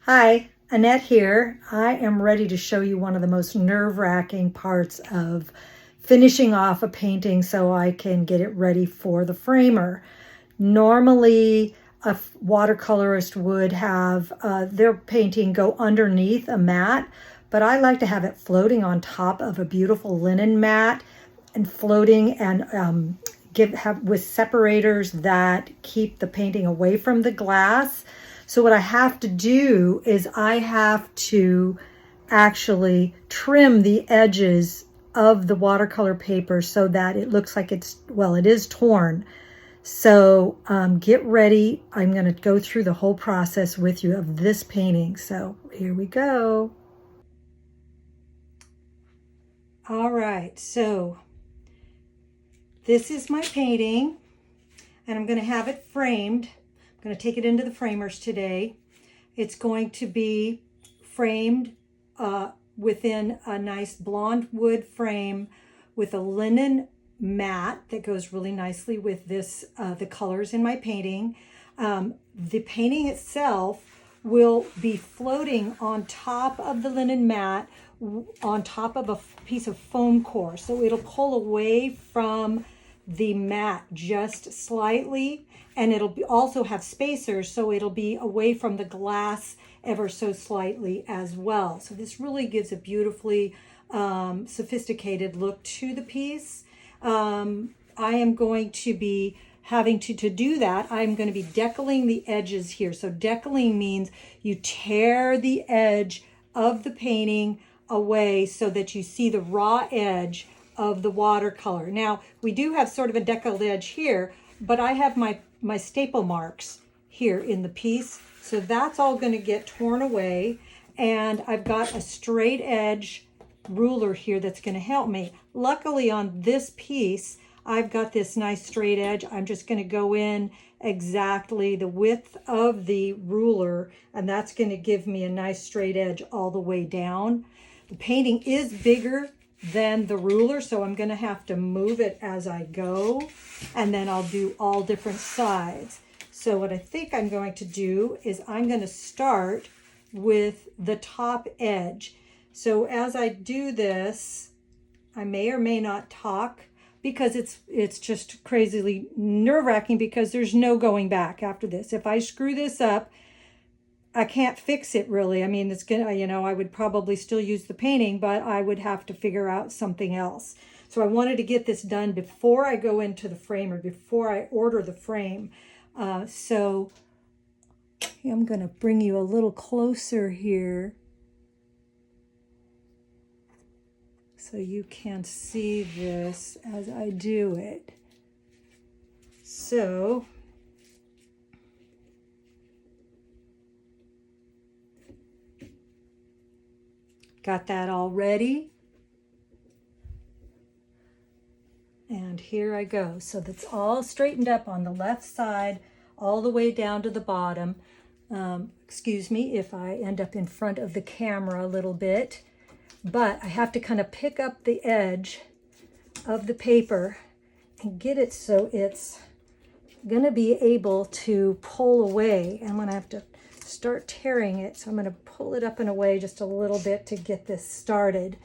Hi, Annette here. I am ready to show you one of the most nerve-wracking parts of finishing off a painting so I can get it ready for the framer. Normally, a watercolorist would have their painting go underneath a mat, but I like to have it floating on top of a beautiful linen mat and floating and with separators that keep the painting away from the glass. So what I have to do is I have to actually trim the edges of the watercolor paper so that it looks like it is torn. So get ready. I'm going to go through the whole process with you of this painting. So here we go. All right, so this is my painting, and I'm going to have it framed. I'm going to take it into the framers today. It's going to be framed within a nice blonde wood frame with a linen mat that goes really nicely with this, the colors in my painting. The painting itself will be floating on top of the linen mat on top of a piece of foam core. So it'll pull away from the mat just slightly, and it'll also have spacers, so it'll be away from the glass ever so slightly as well. So this really gives a beautifully sophisticated look to the piece. I am going to be having to do that. I'm going to be deckling the edges here. So deckling means you tear the edge of the painting away so that you see the raw edge of the watercolor. Now, we do have sort of a deckled edge here, but I have my staple marks here in the piece. So that's all going to get torn away. And I've got a straight edge ruler here that's going to help me. Luckily on this piece, I've got this nice straight edge. I'm just going to go in exactly the width of the ruler, and that's going to give me a nice straight edge all the way down. The painting is bigger than the ruler, so I'm going to have to move it as I go, and then I'll do all different sides. So what I think I'm going to do is I'm going to start with the top edge. So as I do this, I may or may not talk because it's just crazily nerve-wracking because there's no going back after this. If I screw this up, I can't fix it really. I mean, it's gonna, I would probably still use the painting, but I would have to figure out something else. So I wanted to get this done before I go into the framer, before I order the frame. So I'm gonna bring you a little closer here so you can see this as I do it. So got that all ready. And here I go. So that's all straightened up on the left side, all the way down to the bottom. Excuse me if I end up in front of the camera a little bit, but I have to kind of pick up the edge of the paper and get it so it's going to be able to pull away. And I'm going to have to start tearing it. So I'm going to pull it up and away just a little bit to get this started.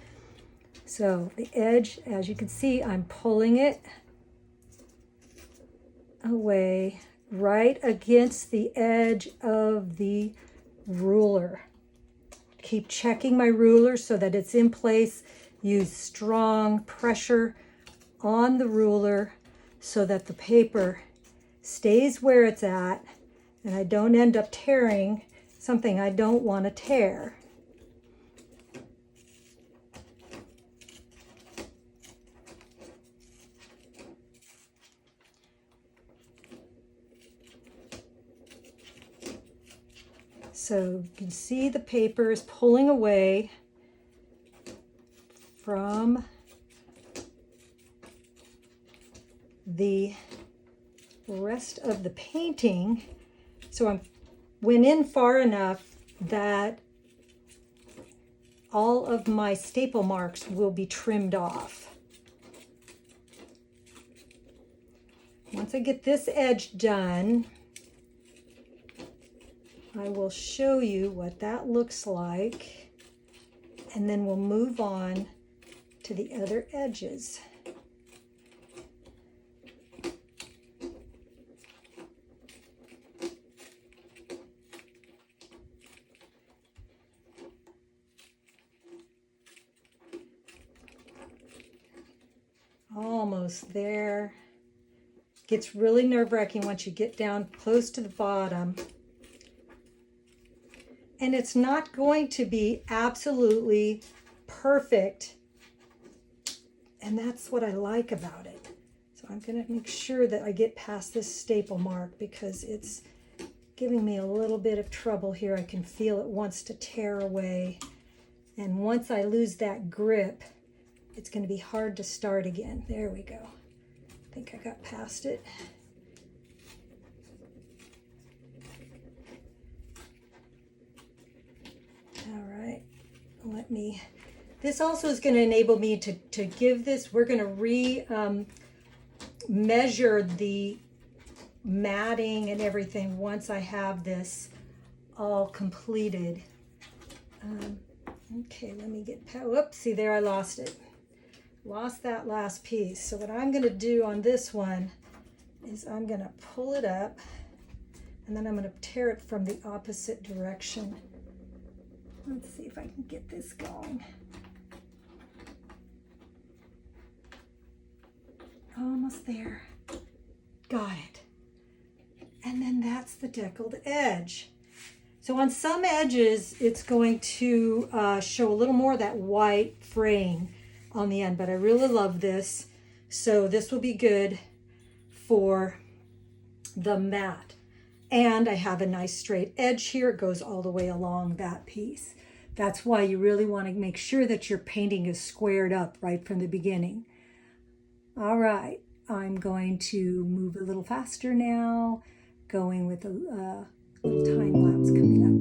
So the edge, as you can see, I'm pulling it away right against the edge of the ruler. Keep checking my ruler so that it's in place. Use strong pressure on the ruler so that the paper stays where it's at and I don't end up tearing something I don't want to tear. So you can see the paper is pulling away from the rest of the painting. So I went in far enough that all of my staple marks will be trimmed off. Once I get this edge done, I will show you what that looks like, and then we'll move on to the other edges. Almost there. Gets really nerve-wracking once you get down close to the bottom. And it's not going to be absolutely perfect. And that's what I like about it. So I'm going to make sure that I get past this staple mark because it's giving me a little bit of trouble here. I can feel it wants to tear away. And once I lose that grip, it's going to be hard to start again. There we go. I think I got past it. All right, let me, this also is going to enable me to give this, we're going to measure the matting and everything once I have this all completed. Okay, let me get, whoops, see there I lost it. Lost that last piece. So what I'm going to do on this one is I'm going to pull it up and then I'm going to tear it from the opposite direction. Let's see if I can get this going. Almost there. Got it. And then that's the deckled edge. So on some edges, it's going to show a little more of that white frame on the end, but I really love this. So this will be good for the mat. And I have a nice straight edge here. It goes all the way along that piece. That's why you really want to make sure that your painting is squared up right from the beginning. All right, I'm going to move a little faster now, going with a little time lapse coming up.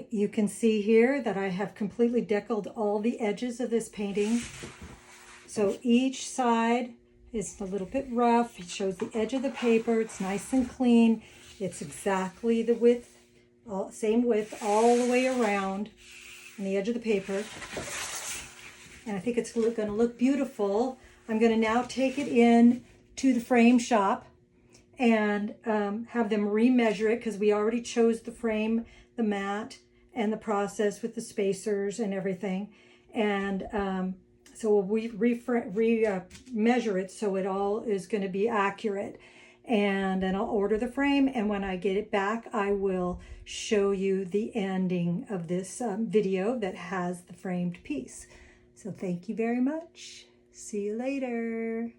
You can see here that I have completely deckled all the edges of this painting. So each side is a little bit rough. It shows the edge of the paper. It's nice and clean. It's exactly the width, same width all the way around on the edge of the paper. And I think it's going to look beautiful. I'm going to now take it in to the frame shop and have them remeasure it because we already chose the frame, the mat, and the process with the spacers and everything. And so we'll measure it so it all is going to be accurate. And then I'll order the frame, and when I get it back, I will show you the ending of this video that has the framed piece. So thank you very much. See you later.